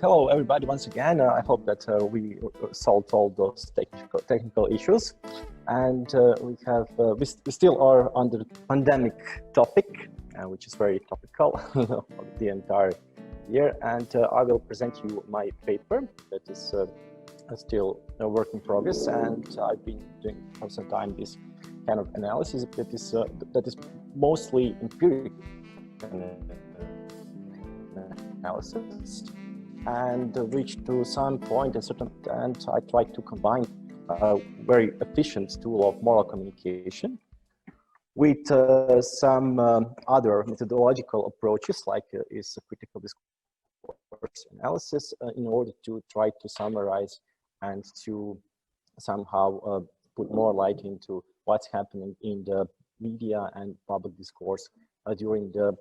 Hello, everybody. Once again, I hope that we solved all those technical issues, and we still are under the pandemic topic, which is very topical of the entire year. And I will present you my paper that is still a work in progress, and I've been doing for some time this kind of analysis that is mostly empirical analysis, and reached to some point and I tried to combine a very efficient tool of moral communication with some other methodological approaches, like is critical discourse analysis, in order to try to summarize and to somehow put more light into what's happening in the media and public discourse during the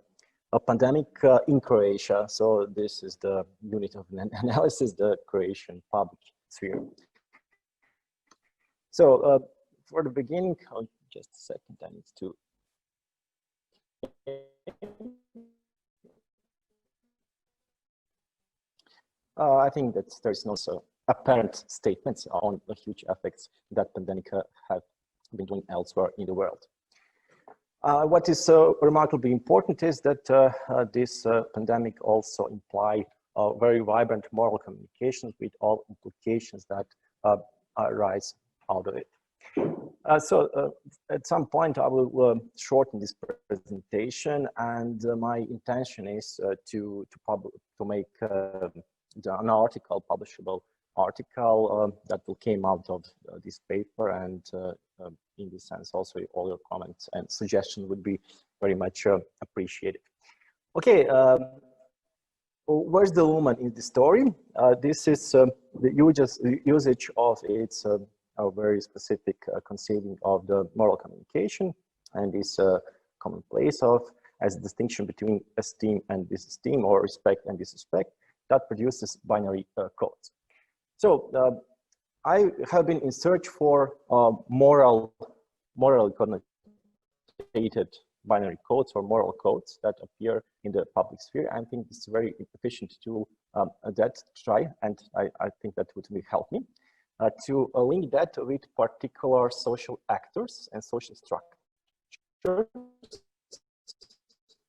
pandemic in Croatia. So this is the unit of analysis, the Croatian public sphere. So for the beginning, just a second, I need to. I think that there's no apparent statements on the huge effects that pandemic have been doing elsewhere in the world. What is remarkably important is that this pandemic also implied very vibrant moral communications with all implications that arise out of it. So at some point I will shorten this presentation, and my intention is to make an article, publishable article that will came out of this paper, and in this sense also all your comments and suggestions would be very much appreciated. Okay, where's the Luhmann in the story? This is the usage of its a very specific conceiving of the moral communication, and this commonplace of as a distinction between esteem and disesteem, or respect and disrespect, that produces binary codes. So I have been in search for morally connotated binary codes or moral codes that appear in the public sphere. I think it's a very efficient tool that try, and I think that would really help me to link that with particular social actors and social structures.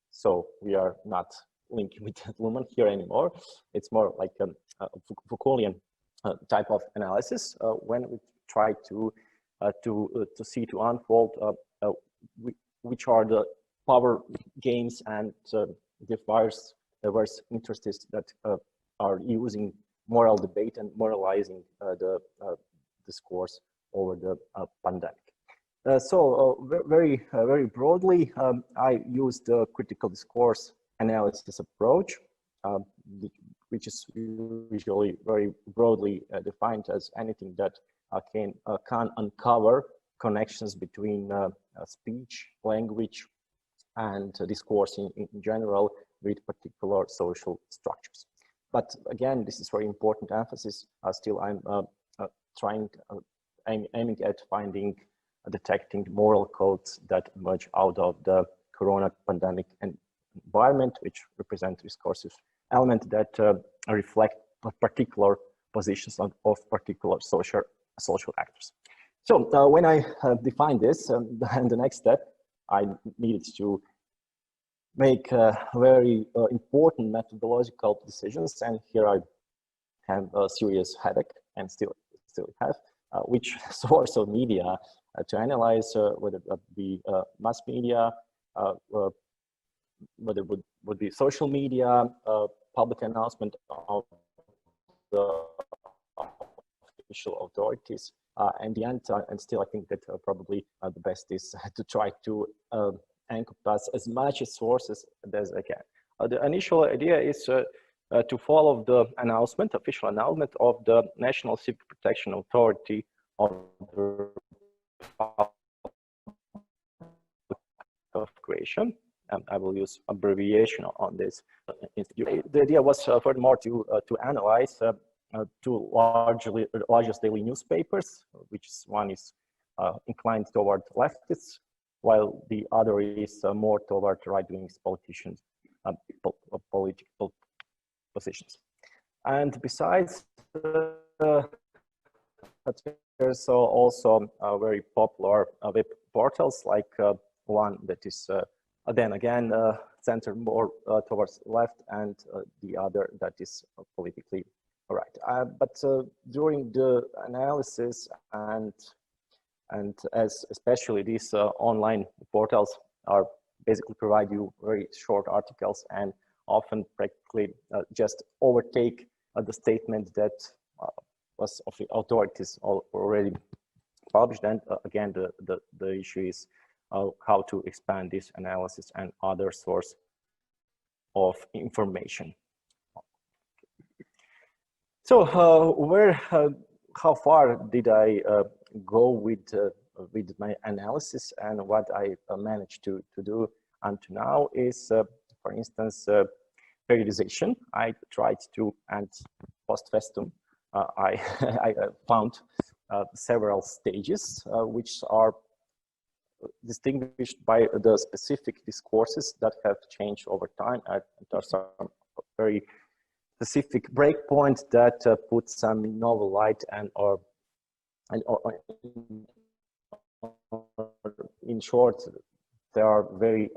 So we are not linking with Luhmann here anymore. It's more like a Foucaultian type of analysis when we try to unfold which are the power games and diverse interests that are using moral debate and moralizing the discourse over the pandemic. So very broadly, I used the critical discourse analysis approach, which is usually very broadly defined as anything that can uncover connections between speech, language, and discourse in general with particular social structures. But again, this is very important emphasis. Still, I'm aiming at detecting moral codes that emerge out of the corona pandemic environment, which represent discursive element that reflect particular positions of particular social actors. So when I defined this, and the next step, I needed to make very important methodological decisions, and here I have a serious headache, and still have, which source of media to analyze, whether that be mass media, whether it would be social media, public announcement of the official authorities, and the end, and still I think that probably the best is to try to encompass as much sources as I can. The initial idea is to follow the official announcement of the National Ciil Protection Authority of the Republic of Croatia. I will use abbreviation on this institute. The idea was furthermore to analyze two largest daily newspapers, which one is inclined toward leftists, while the other is more toward right-wing politicians, political positions. And besides, there's also very popular web portals, like one that is then again centered more towards left, and the other that is politically right. But during the analysis and as especially these online portals are basically provide you very short articles and often practically just overtake the statement that was of the authorities already published. And again, the issue is how to expand this analysis and other source of information. So how far did I go with my analysis, and what I managed to do until now is, for instance, periodization. I tried to, and post festum, I found several stages which are distinguished by the specific discourses that have changed over time. There are some very specific breakpoints that put some novel light or in short, there are very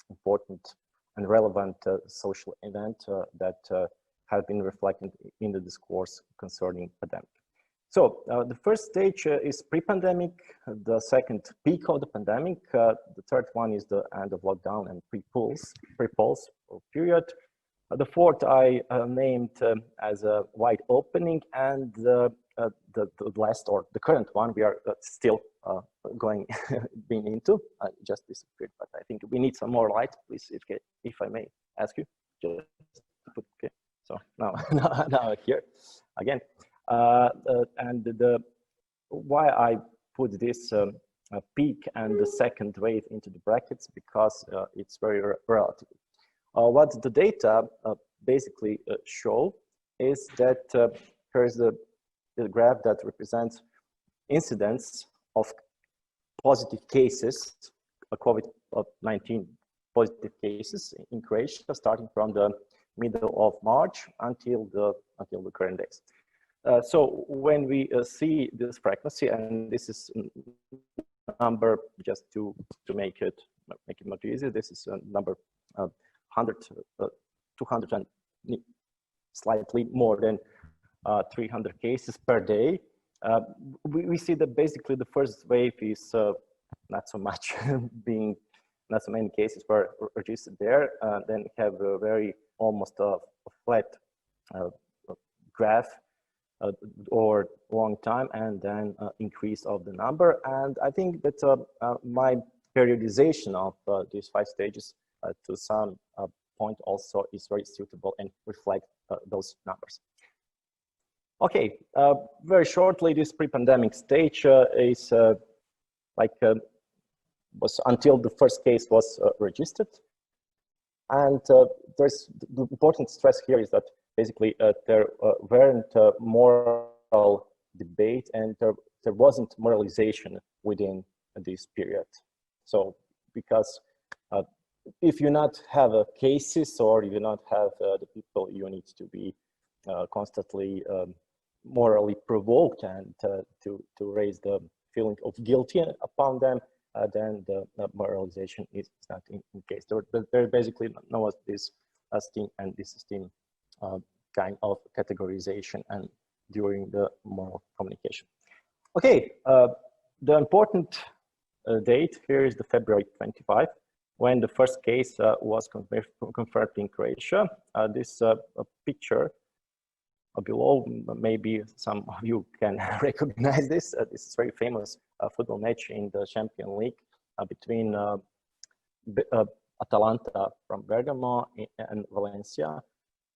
important and relevant social events that have been reflected in the discourse concerning pandemic. So the first stage is pre-pandemic, the second peak of the pandemic, the third one is the end of lockdown and pre-pulse period. The fourth I named as a wide opening, and the last, or the current one, we are still being into, just disappeared, but I think we need some more light, please, if I may ask you. Just put, okay, so now here again. And why I put this peak and the second wave into the brackets, because it's very relative. What the data basically show is that here's the graph that represents incidence of positive cases, COVID-19 positive cases in Croatia, starting from the middle of March until the current days. So when we see this frequency, and this is number, just to make it much easier, this is a number 100, 200 and slightly more than 300 cases per day. We see that basically the first wave is not so much not so many cases were registered there. Then we have a very almost a flat graph or long time, and then increase of the number. And I think that my periodization of these 5 stages to some point also is very suitable and reflect those numbers. Okay, very shortly, this pre-pandemic stage is was until the first case was registered. And there's the important stress here is that basically there weren't moral debate, and there wasn't moralization within this period. So because if you not have cases, or you not have the people, you need to be constantly morally provoked and to raise the feeling of guilty upon them, then the moralization is not in case. There basically no this esteem and disesteem kind of categorization and during the moral communication. Okay, the important date here is the February 25, when the first case was confirmed in Croatia. This picture below, maybe some of you can recognize this. This is very famous football match in the Champions League between Atalanta from Bergamo and Valencia.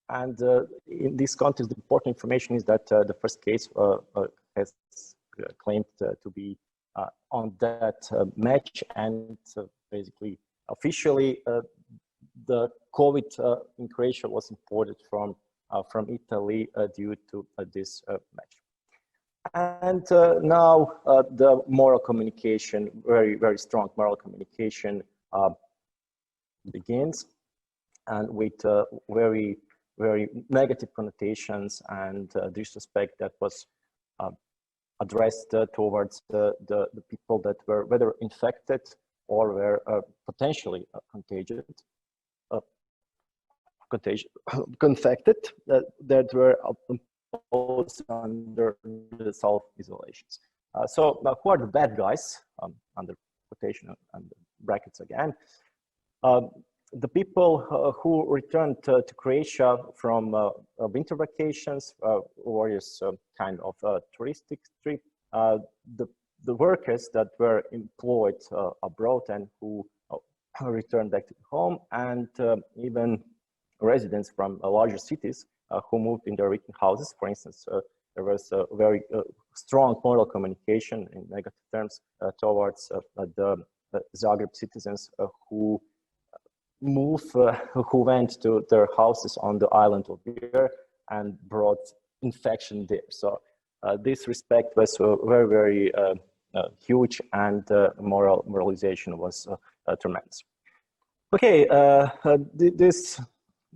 And in this context, the important information is that the first case has claimed to be on that match, and basically officially the COVID in Croatia was imported from Italy due to this match. And now the moral communication, very strong moral communication begins, and with very very negative connotations and disrespect that was addressed towards the people that were whether infected or were potentially confected that were imposed under the self-isolations. So who are the bad guys, under quotation and brackets again? The people who returned to Croatia from winter vacations, various kind of touristic trip, the workers that were employed abroad and who returned back to home, and even residents from larger cities who moved in their written houses. For instance, there was a very strong moral communication in negative terms towards the Zagreb citizens who went to their houses on the island of Vir and brought infection there. So this respect was very, very huge, and moralization was tremendous. Okay, this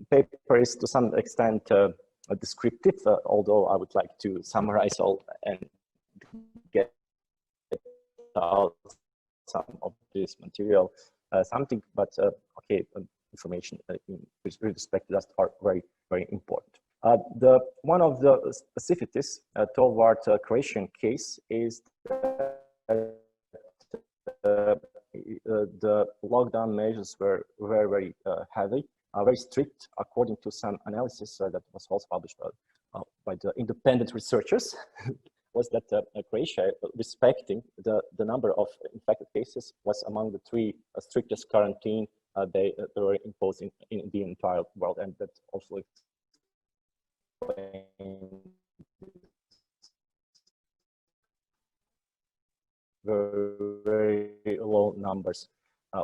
paper is to some extent descriptive, although I would like to summarize all and get out some of this material, something, but okay, information with respect to that are very, very important. One of the specificities toward Croatian case is that the lockdown measures were very, very heavy, very strict, according to some analysis that was also published by the independent researchers, was that Croatia, respecting the number of infected cases, was among the 3 strictest quarantine they were imposed in the entire world, and that also very low numbers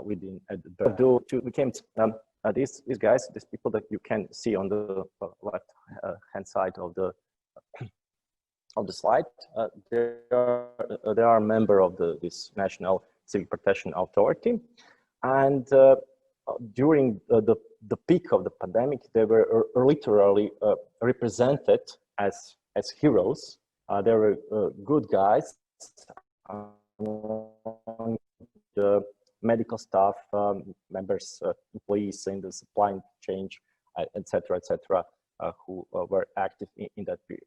within these guys, these people that you can see on the left hand side of the slide, they are a member of this National Ciil Protection Authority, and during the peak of the pandemic, they were literally represented as heroes. They were good guys among the medical staff, members, employees in the supply chain, etc., who were active in that period.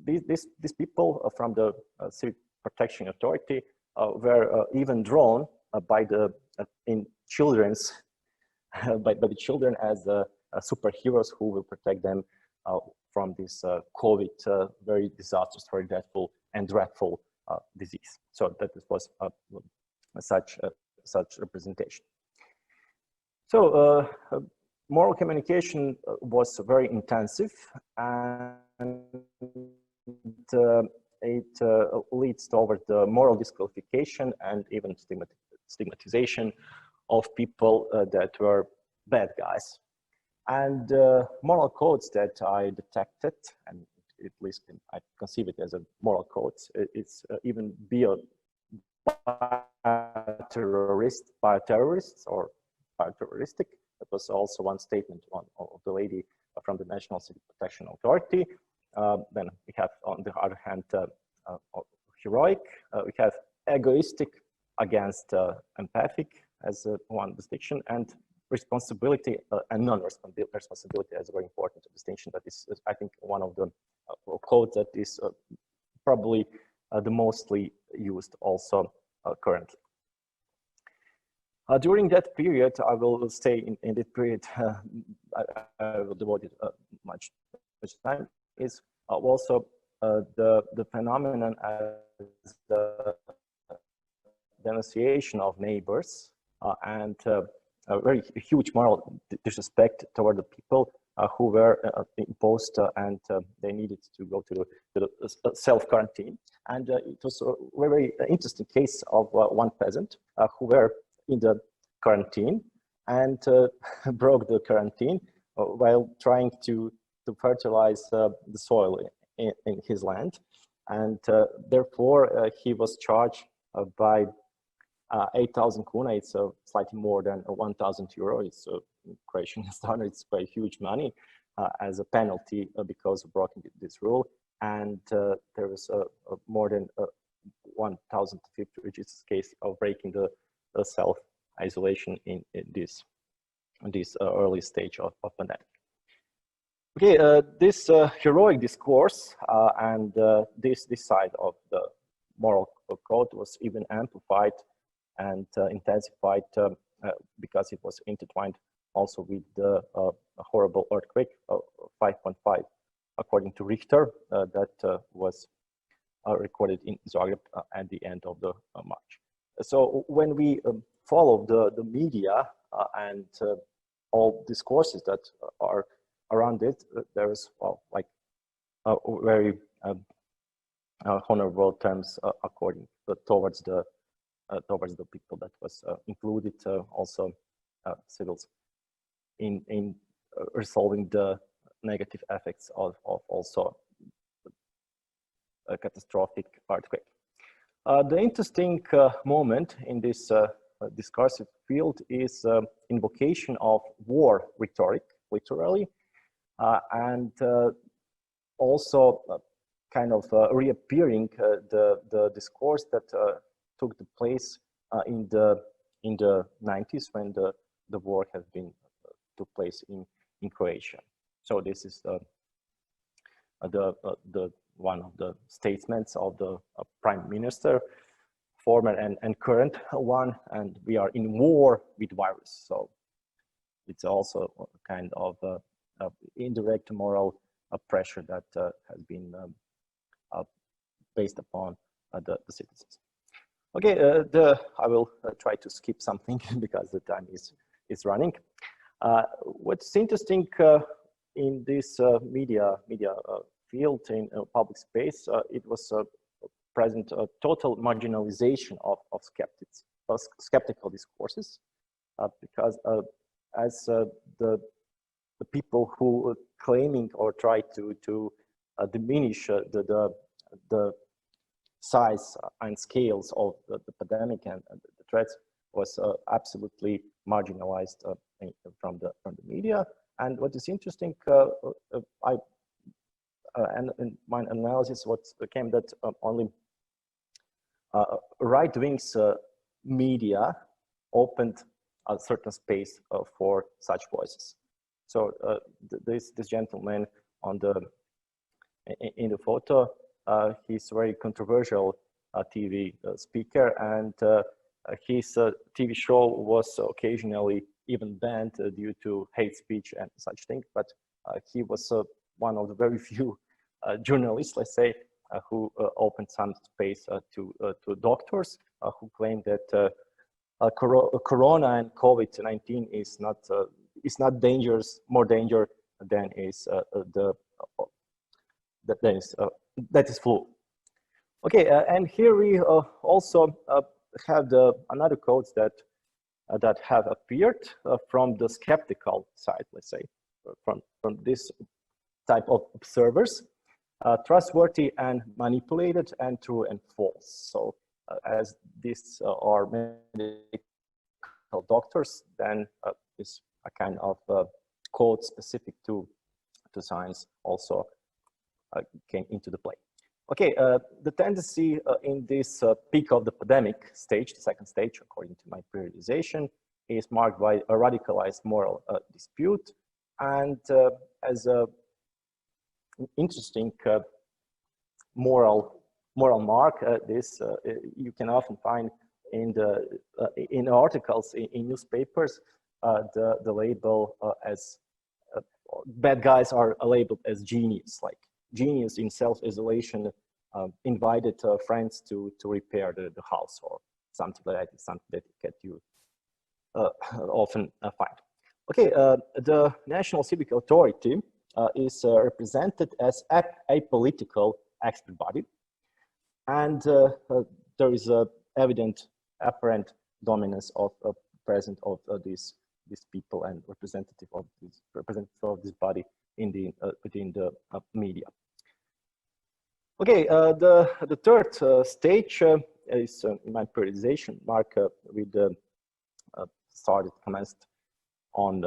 These people from the Ciil Protection Authority were even drawn by the children's by the children as superheroes who will protect them from this COVID, very disastrous, very deathful and dreadful disease. So that was such representation. So moral communication was very intensive, and it leads toward the moral disqualification and even stigmatization of people that were bad guys. And moral codes that I detected, and at least I conceive it as a moral codes, it's even bio-terrorists or bio-terroristic. That was also one statement of the lady from the National Ciil Protection Authority. Then we have, on the other hand, heroic. We have egoistic against empathic as one distinction, and responsibility and non-responsibility as a very important distinction. That is, I think, one of the codes that is probably the mostly used also currently. During that period, I will stay in that period, I will devote it much time, is also the phenomenon as the denunciation of neighbors and a very huge moral disrespect toward the people who were imposed and they needed to go to the self-quarantine. And it was a very interesting case of one peasant who were in the quarantine and broke the quarantine while trying to fertilize the soil in his land. And therefore, he was charged by 8,000 kuna. It's slightly more than 1,000 euro. It's Croatian standard. It's quite huge money. as a penalty because of breaking this rule. And there was more than 1,050 registered cases of breaking the self-isolation in this early stage of pandemic. Okay, this heroic discourse and this side of the moral code was even amplified and intensified because it was intertwined also with the horrible earthquake of 5.5 according to Richter that was recorded in Zagreb at the end of the March. So when we follow the media and all discourses that are around it, there's like very honorable terms according towards the people that was included, also civils in resolving the negative effects of also a catastrophic earthquake. The interesting moment in this discursive field is invocation of war rhetoric, literally, and also kind of reappearing the discourse that took the place in the 90s when the war has been took place in Croatia. So this is the one of the statements of the prime minister, former and current one, and we are in war with virus. So it's also a kind of indirect moral pressure that has been based upon the citizens. Okay, I will try to skip something because the time is running. What's interesting in this media field in public space, it was present a total marginalization of skeptical discourses, because as the people who claiming or try to diminish the size and scales of the pandemic and the threats was absolutely marginalized from the media. And what is interesting, and in my analysis, what came that only right-wing's media opened a certain space for such voices. So this gentleman in the photo, he's a very controversial TV speaker, and his TV show was occasionally even banned due to hate speech and such things. But he was one of the very few journalists, let's say, who opened some space to doctors who claim that Corona and COVID-19 is not dangerous, more danger than is that is flu. Okay, and here we also have another codes that have appeared from the skeptical side, let's say, from this type of observers, trustworthy and manipulated, and true and false. So as these are medical doctors, then this a kind of code specific to science also came into the play. Okay, the tendency in this peak of the pandemic stage, the second stage, according to my periodization, is marked by a radicalized moral dispute, and as a interesting moral mark, this you can often find in articles in newspapers. The label as bad guys are labeled as genius, like genius in self-isolation invited friends to repair the house or something like that. It's something that you often find. Okay, the National Ciil Authority is represented as a apolitical expert body, and there is a apparent dominance of present of these people and representative of this body in the within the media. Okay, the third stage is in my periodization mark with commenced on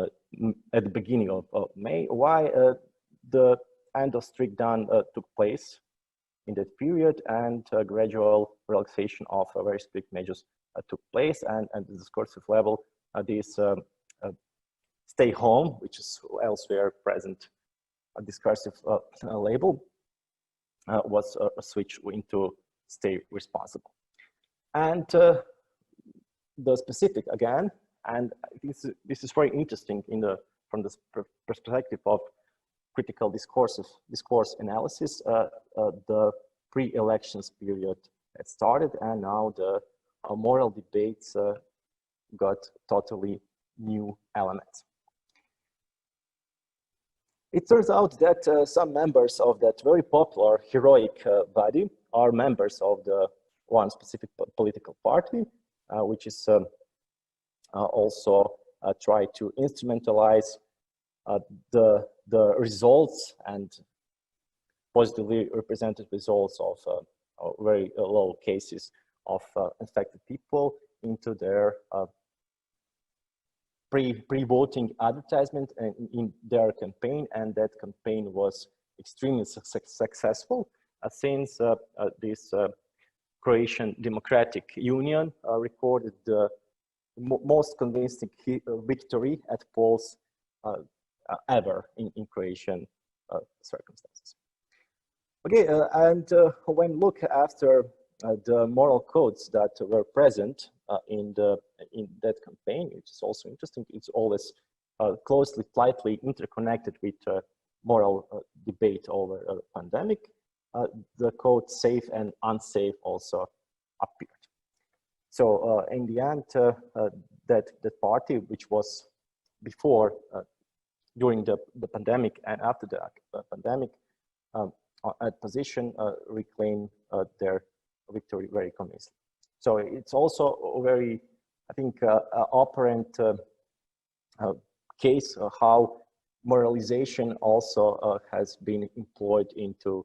at the beginning of May. Why the end of strict ban took place in that period, and gradual relaxation of very strict measures took place, and at the discursive level, this stay home, which is elsewhere present a discursive label, was switched into stay responsible. And the specific again, and I think this is very interesting from the perspective of critical discourse analysis. The pre-elections period had started, and now the moral debates got totally new elements. It turns out that some members of that very popular heroic body are members of the one specific political party, which is also try to instrumentalize the results and positively represented results of very low cases of infected people into their pre-voting advertisement in their campaign, and that campaign was extremely successful since this Croatian Democratic Union recorded the most convincing victory at polls ever in Croatian circumstances. Okay, and when look after the moral codes that were present in that campaign, which is also interesting, it's always closely, tightly interconnected with moral debate over a pandemic. The code safe and unsafe also appeared. So in the end, that party, which was before, during the pandemic and after the pandemic, at position reclaim their victory very convincingly. So it's also a very, I think, apparent case of how moralization also has been employed into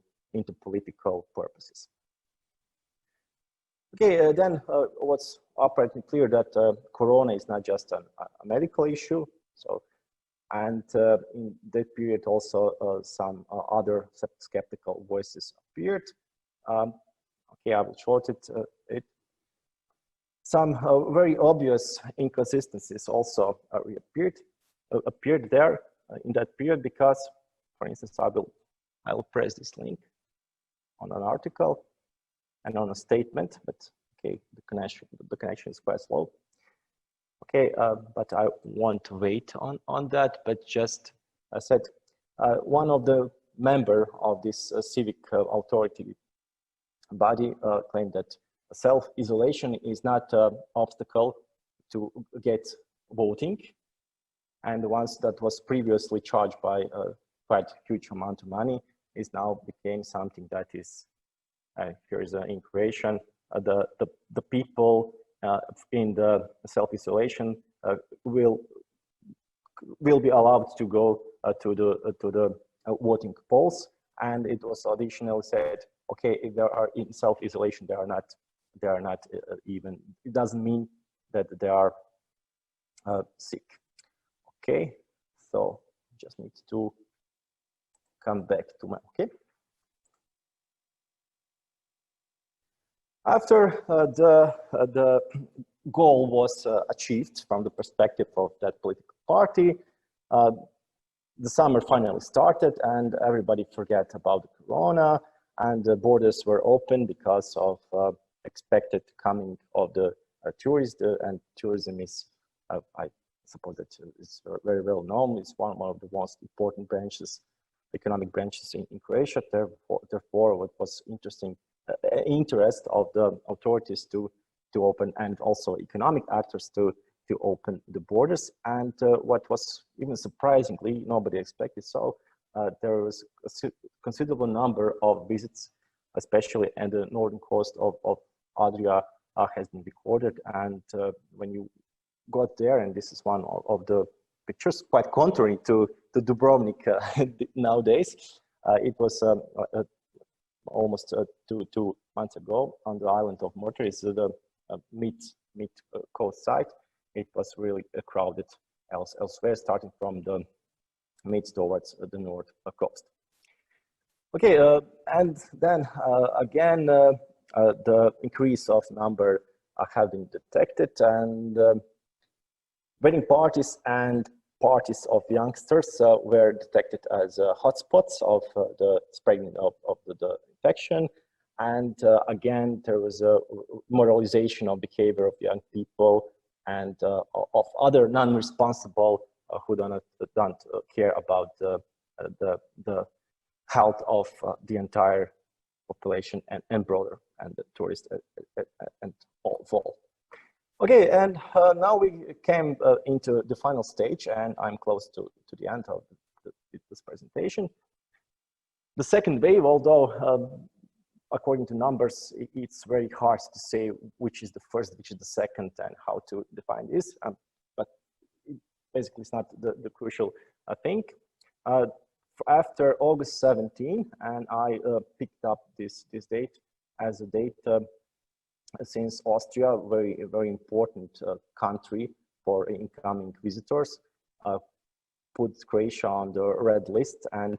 political purposes. Okay, then what's apparently clear that Corona is not just a medical issue. So, and in that period also some other skeptical voices appeared. Okay, I will short it. Some very obvious inconsistencies also appeared there in that period, because, for instance, I will press this link on an article and on a statement, but okay, the connection is quite slow. Okay, but I won't wait on that. But just I said, one of the member of this civic authority body claimed that self-isolation is not an obstacle to get voting, and the ones that was previously charged by a quite huge amount of money is now became something that is here is in Croatian. The people in the self-isolation will be allowed to go to the voting polls, and it was additionally said, okay, if they are in self-isolation, they are not even. It doesn't mean that they are sick. Okay, so just need to come back to my okay. After the goal was achieved from the perspective of that political party, the summer finally started, and everybody forgot about the Corona, and the borders were open because of expected coming of the tourists, and tourism is, I suppose that it's very well known. It's one of the most important branches, economic branches in Croatia. Therefore, what was interesting, interest of the authorities to open, and also economic actors to open the borders. And what was even surprisingly, nobody expected so, there was a considerable number of visits, especially at the northern coast of Adria, has been recorded. And when you got there, and this is one of the pictures, quite contrary to Dubrovnik nowadays, it was almost 2 months ago on the island of Mortar, is the mid coast side. It was really crowded elsewhere, starting from the mid towards the north coast. Okay, and then again, the increase of number have been detected, and wedding parties and parties of youngsters were detected as hotspots of the spreading of the infection. And again, there was a moralization of behavior of young people and of other non-responsible who don't care about the health of the entire population and broader, and the tourists and all. Okay, and now we came into the final stage, and I'm close to the end of this presentation. The second wave, although according to numbers, it's very hard to say which is the first, which is the second, and how to define this. But basically, it's not the crucial thing. After August 17, and I picked up this date as a date since Austria, very important country for incoming visitors, put Croatia on the red list, and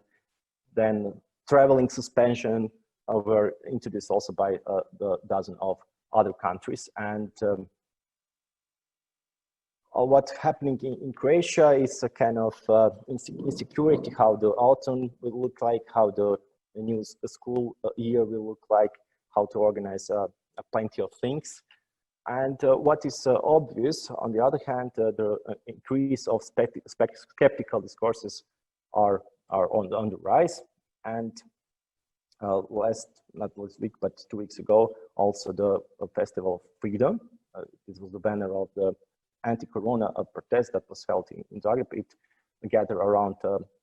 then traveling suspension were introduced also by the dozen of other countries. And what's happening in Croatia is a kind of insecurity, how the autumn will look like, how the new school year will look like, how to organize plenty of things. And what is obvious, on the other hand, the increase of skeptical discourses are on the rise. And not last week, but 2 weeks ago, also the Festival of Freedom. This was the banner of the anti-corona protest that was held in Zagreb. It gathered around,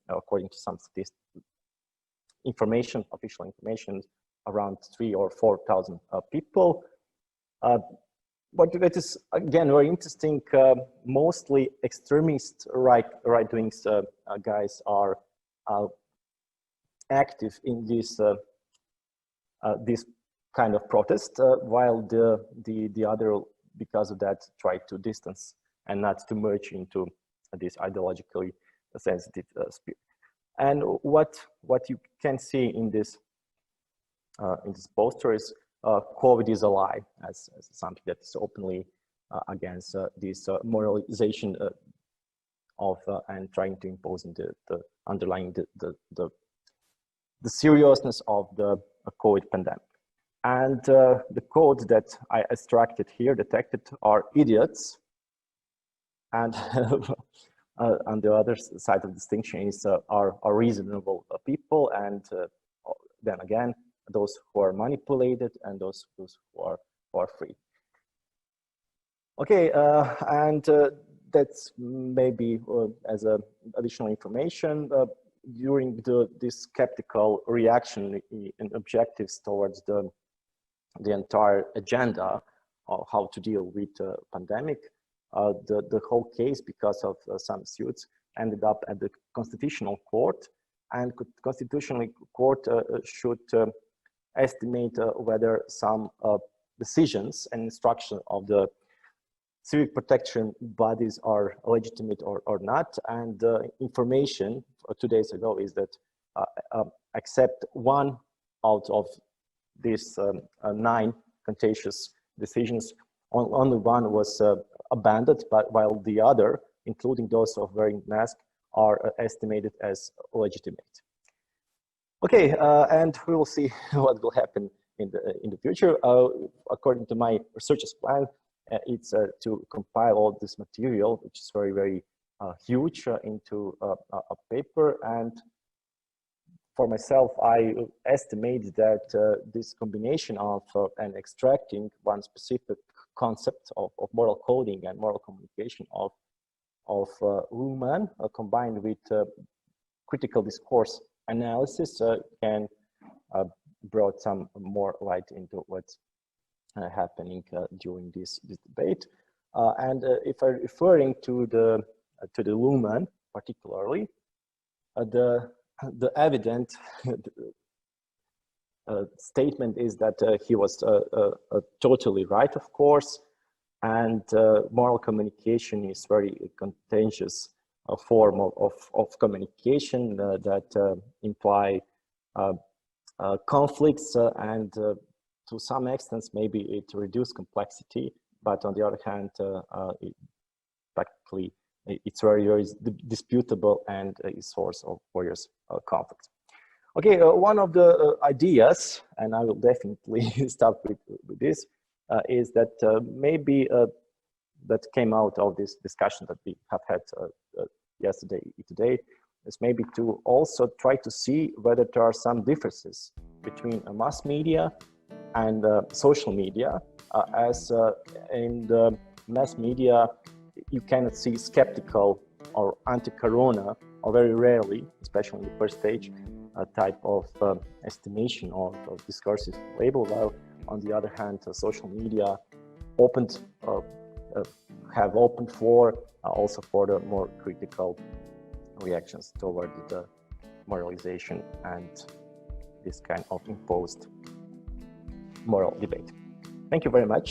according to some information, official information, around 3,000 or 4,000 people. But it is again very interesting. Mostly extremist right-wing guys are active in this this kind of protest, while the other, because of that, try to distance and not to merge into this ideologically sensitive spirit. And what you can see in this poster is COVID is a lie, as something that is openly against this moralization of and trying to impose the underlying the seriousness of the COVID pandemic. And the code that I extracted here, detected, are idiots. And on the other side of distinction is are reasonable people, and then again, those who are manipulated and those who are free. Okay, and that's maybe as additional information. During this skeptical reaction and objectives towards the entire agenda of how to deal with the pandemic, the whole case, because of some suits, ended up at the Constitutional Court, and Constitutional Court should estimate whether some decisions and instructions of the civic protection bodies are legitimate or not. And information 2 days ago is that except one out of these 9 contentious decisions, only one was abandoned, but while the other, including those of wearing masks, are estimated as legitimate. Okay, and we will see what will happen in the future. According to my researcher's plan, it's to compile all this material, which is very huge, into a paper. And for myself, I estimate that this combination of and extracting one specific concept of moral coding and moral communication of Luhmann, combined with critical discourse analysis, can brought some more light into what's happening during this debate. And if I'm referring to the Luhmann particularly, the evident statement is that he was totally right, of course, and moral communication is very contentious form of communication that imply conflicts and to some extent maybe it reduces complexity, but on the other hand, practically it's very disputable and a source of various conflicts. Okay, one of the ideas, and I will definitely start with this, is that maybe that came out of this discussion that we have had today, is maybe to also try to see whether there are some differences between mass media and social media, as in the mass media you cannot see skeptical or anti-corona, or very rarely, especially in the first stage, type of estimation or discourses label, while on the other hand social media have opened for also for the more critical reactions toward the moralization and this kind of imposed moral debate. Thank you very much.